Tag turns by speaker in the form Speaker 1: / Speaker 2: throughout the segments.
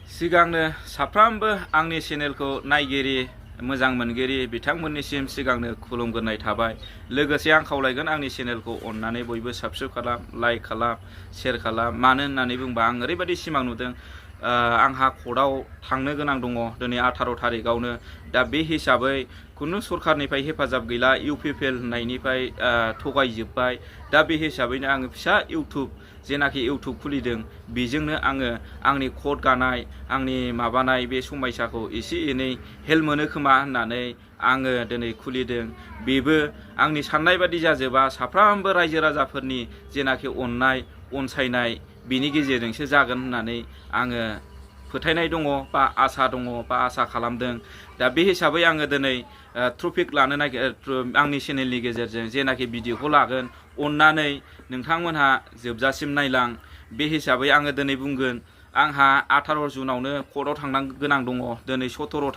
Speaker 1: सिगांनो साफ्रोमबो आंनि चेनेलखौ नायगिरि मोजां मोनगिरि बिथांमोननिसिम सिगांनो खुलुमग्रोनाय थाबाय। लोगोसे आं खावलायगोन आंनि चेनेलखौ अननानै बयबो साबस्क्राइब खालाम, लाइक खालाम, शेयार खालाम। मानो होननानै बुंबा आं ओरैबायदि सिमां नुदों, आंहा कर्टआव थांनो गोनां दङ दिनै 18 थारिखआवनो। दा बे हिसाबै खुनु सरखारनिफ्राय हेफाजाब गैला, इउपिपिएल होननायनिफ्राय थगायजोब्बाय। दा बे हिसाबैनो आङो फिसा इउटुब जेनाखि इउटुब खुलिदों बेजोंनो आङो आंनि कर्ट गानाय आंनि माबानाय बे समयसाखौ एसे एनै हेल्प मोनो खोमा होननानै आङो दिनै खुलिदों। बेबो आंनि साननाय बादि जाजोबा, साफ्रोमबो रायजो राजाफोरनि जेनाखि अननाय अनसायनाय बेनि गेजेरजोंसो जागोन होननानै आङो फोथायनाय दङ बा आसा दङ बा आसा खालामदों। दा बे हिसाबै आङो दिनै ट्रफिक लानो आंनि चेनेलनि गेजेरजों जेनाखि भिडिअखौ लागोन अननानै नोंथांमोनहा जोबजासिम नायलां। बे हिसाबै आङो दिनै बुंगोन, आंहा 18 जुनावनो कर्टआव थांनो गोनां दङ। दिनै 17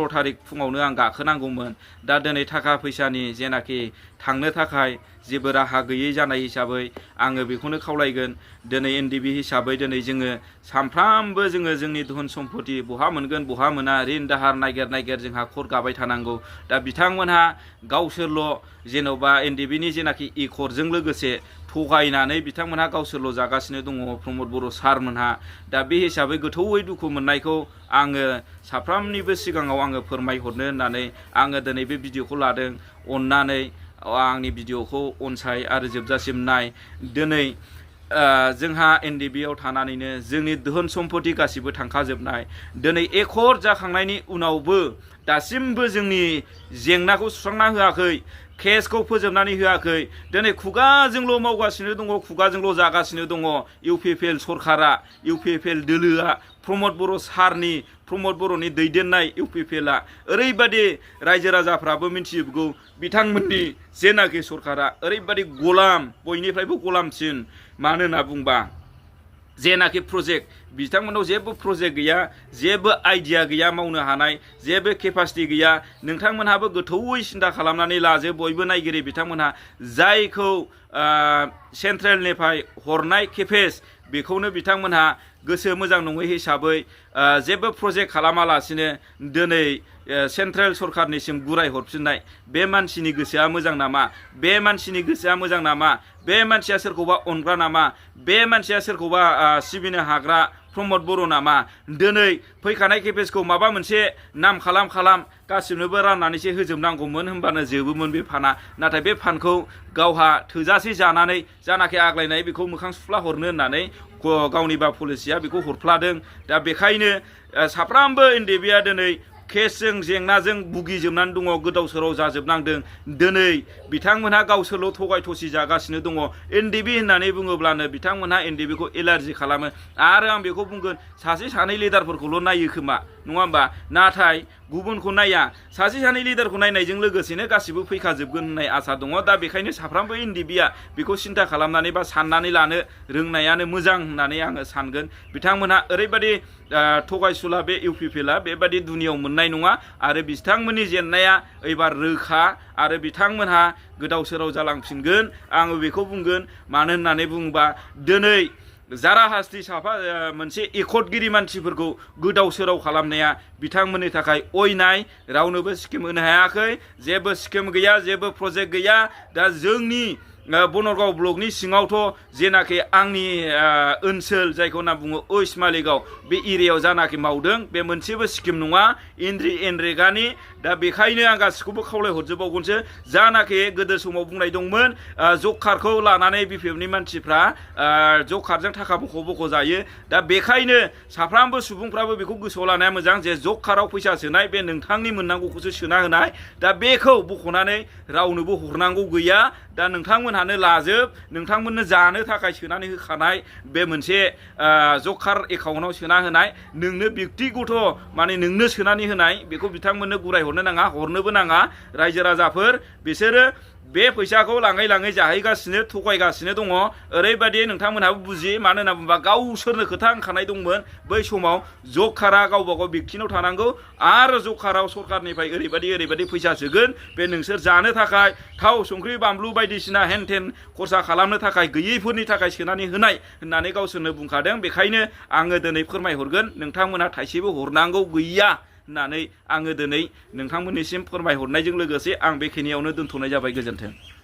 Speaker 1: थारिख फुङावनो आं गाखोनांगौमोन। दा दिनै थाखा फैसानि जेनाखि थांनो थाखाय जेबो राहा गैयै जानाय हिसाबै आङो बेखौनो खावलायगोन, दिनै एनडिबि हिसाबै दिनै जोङो सानफ्रामबो जोंनि धोन सम्पति बहा मोनगोन बहा मोना रिन दाहार नागिर जोंहा कर्ट गाबाय थानांगौ। दा बिथांमोनहा गावसोरल' जेन'बा एनडिबिनि जेनाखि एकर्डजों लोगोसे थगायनानै बिथांमोनहा गावसोरल' जागासिनो दङ प्रमद बर' सारमोनहा। दा बे हिसाबै गोथौयै दुखु मोननायखौ आङो साफ्रोमनिबो सिगाङाव आङो फोरमायहरनो होननानै आङो दिनै बे भिडिअखौ लादों। अननानै आंनि भिडिअखौ अनसाय आरो जोबजासिम नाय। दिनै जोंहा एनडिबिआव थानानैनो जोंनि धोन सम्पति गासिबो थांखाजोबनाय। दिनै एकर्ड जाखांनायनि उनावबो दासिमबो जोंनि जेंनाखौ सुस्रांना होआखै, केसखौ फोजोबनानै होआखै। दिनै खुगाजोंल' मावगासिनो दङ, खुगाजोंल' जागासिनो दङ। इउपिपिएल सरकारा, इउपिपिएल दोलोआ, प्रमद बर' सारनि, प्रमद बर'नि दैदेननाय इउपिपिएलआ ओरैबादि रायजो राजाफ्राबो मिन्थिजोबगौ बिथांमोननि जेनाखि सरकारा ओरैबादि गलाम, बयनिफ्रायबो गलामसिन। मानो होनना बुंबा जेनाखि प्रजेक्ट बिथांमोनाव जेबो प्रजेक्ट गैया, जेबो आइडिया गैया मावनो हानाय, जेबो केपासिटि गैया। नोंथांमोनहाबो गोथौयै सिन्था खालामनानै लाजो बयबो नायगिरि बिथांमोनहा, जायखौ सेन्ट्रेलनिफ्राय हरनाय केपेस बेखौनो बिथांमोनहा गोसो मोजां नङै हिसाबै जेबो प्रजेक्ट खालामालासिनो दिनै सेन्ट्रेल सरकारनिसिम गुराय हरफिननाय। बे मानसिनि गोसोआ मोजां नामा? बे मानसिनि गोसोआ मोजां नामा? बे मानसिया सोरखौबा अनग्रा नामा? बे मानसिया सोरखौबा सिबिनो हाग्रा प्रमद बर' नामा? दिनै फैखानाय केपेसखौ माबा मोनसे नाम खालाम गासिबनोबो राननानैसो होजोबनांगौमोन, होनबानो जोबोमोन बे फाना। नाथाय बे फानखौ गावहा थोजासे जानानै जानाखि आग्लायनाय बेखौ मोखां सुफ्ला हरनो होननानै गावनिबा पलिसिया बेखौ हरफ्लादों। दा बेखायनो साफ्रोमबो एनडिबिआ दिनै केसजों जेंनाजों भुगिजोबनानै दङ, गोदाव सोराव जाजोबनांदों। दिनै बिथांमोनहा गावसोरल' थगाय थसि जागासिनो दङ। एनडिबि होननानै बुङोब्लानो बिथांमोनहा एनडिबिखौ एलार्जि खालामो। आरो आं बेखौ बुंगोन, सासे सानै लिडारफोरखौल' नायो खोमा, नङा होमबा? नाथाय गुबुनखौ नाया। सासे सानै लिडारखौ नायनायजों लोगोसेनो गासिबो फैखाजोबगोन होननाय आसा दङ। दा बेखायनो साफ्रोमबो एनडिबिआ बेखौ सिन्था खालामनानै बा साननानै लानो रोंनायानो मोजां होननानै आङो सानगोन। बिथांमोनहा ओरैबायदि थगायसुला बे इउपिपिएलआ बेबादि दुनियाव मोननाय नङा। आरो बिथांमोननि जेननाया एबार रोखा आरो बिथांमोनहा गोदाव सोराव जालांफिनगोन, आङो बेखौ बुंगोन। मानो होननानै बुङोबा दिनै जाराहास्ति मोनसे एकर्डगिरि मानसिफोरखौ गोदाव सोराव खालामनाया बिथांमोननि थाखाय अयनाय। रावनोबो स्किम होनो हायाखै, जेबो स्किम गैया, जेबो प्रजेक्ट गैया। दा जोंनि बनरगाव ब्लकनि सिङावथ' जेनाखि आंनि ओनसोल जायखौ होनना बुङो वेस्ट मालिगाव, बे एरियायाव जानाखि मावदों बे मोनसेबो स्किम नङा एनरेगानि। दा बेखायनो आं गासिखौबो खावलायहरजोबावगोनसो, जानाखि गोदो समाव बुंनाय दंमोन जब कार्डखौ लानानै बिपिएफनि मानसिफ्रा जब कार्डजों थाखा बख' जायो। दा बेखायनो साफ्रोमबो सुबुंफ्राबो बेखौ गोसोआव लानाया मोजां जे जब कार्डआव फैसा सोनाय बे नोंथांनि मोननांगौखौसो सोना होनाय। दा बेखौ बख'नानै रावनोबो हरनांगौ गैया। दा नोंथांमोनहानो लाजोब, नोंथांमोननो जानो थाखाय सोनानै होखानाय बे मोनसे जब कार्ड एकाउन्टआव सोना होनाय, नोंनो बेक्तिगत माने नोंनो सोनानै होनाय। बेखौ बिथांमोननो गुराय हरनो नाङा, हरनोबो नाङा। रायजो राजाफोर बिसोरो बे फैसाखौ लाङै लाङै जाहैगासिनो थगायगासिनो दङ। ओरैबायदि नोंथांमोनहाबो बुजियो, मानो होनना बुङोबा गावसोरनो खोथा होनखानाय दंमोन बै समाव जब कार्डआ गावबा गाव बेक्तिनाव थानांगौ आरो जब कार्डआव सरकारनिफ्राय ओरैबायदि फैसा सोगोन, बे नोंसोर जानो थाखाय थाव संख्रि बानलु बायदिसिना हेन खरसा खालामनो थाखाय गैयैफोरनि थाखाय सोनानै होनाय होननानै गावसोरनो बुंखादों। बेखायनो आङो दिनै फोरमायहरगोन, नोंथांमोनहा थाइसेबो हरनांगौ गैया होननानै आङो दिनै नोंथांमोननिसिम फोरमायहरनायजों लोगोसे आं बेखिनियावनो दोनथ'नाय जाबाय। गोजोन्थों।